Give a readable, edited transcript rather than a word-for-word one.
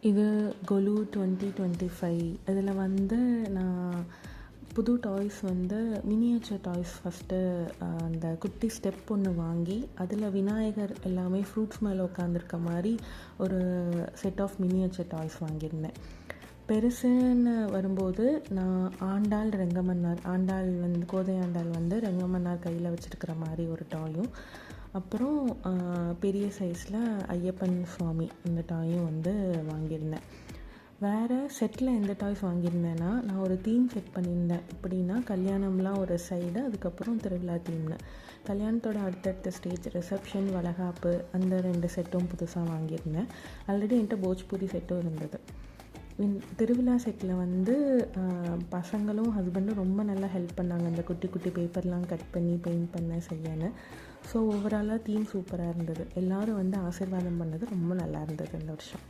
இது கொலு 2025. இதில் வந்து நான் புது டாய்ஸ் வந்து மினியேச்சர் டாய்ஸ் ஃபஸ்ட்டு அந்த குட்டி ஸ்டெப் ஒன்று வாங்கி அதில் விநாயகர் எல்லாமே ஃப்ரூட்ஸ் மேலே உட்காந்துருக்க மாதிரி ஒரு செட் ஆஃப் மினியேச்சர் டாய்ஸ் வாங்கியிருந்தேன். பெருசுன்னு வரும்போது நான் ஆண்டாள் ரெங்கமன்னார் ஆண்டாள் வந்து கோதை ஆண்டாள் வந்து ரெங்கமன்னார் கையில் வச்சுருக்கிற மாதிரி ஒரு டாயும், அப்புறம் பெரிய சைஸில் ஐயப்பன் சுவாமி இந்த டாயும் வந்து வாங்கியிருந்தேன். வேறு செட்டில் எந்த டாய்ஸ் வாங்கியிருந்தேன்னா, நான் ஒரு தீம் செட் பண்ணியிருந்தேன். எப்படின்னா கல்யாணம்லாம் ஒரு சைடு, அதுக்கப்புறம் திருவிழா தீம்னு. கல்யாணத்தோட அடுத்தடுத்த ஸ்டேஜ் ரிசப்ஷன், வளகாப்பு அந்த 2 செட்டும் புதுசாக வாங்கியிருந்தேன். ஆல்ரெடி என்கிட்ட போஜ்பூரி செட்டும் இருந்தது. திருவிழா செட்டில் வந்து பசங்களும் ஹஸ்பண்டும் ரொம்ப நல்லா ஹெல்ப் பண்ணாங்க, அந்த குட்டி குட்டி பேப்பர்லாம் கட் பண்ணி பெயிண்ட் பண்ண செய்யன்னு. ஸோ ஓவராலாக தீம் சூப்பராக இருந்தது. எல்லோரும் வந்து ஆசீர்வாதம் பண்ணது ரொம்ப நல்லா இருந்தது இந்த வருஷம்.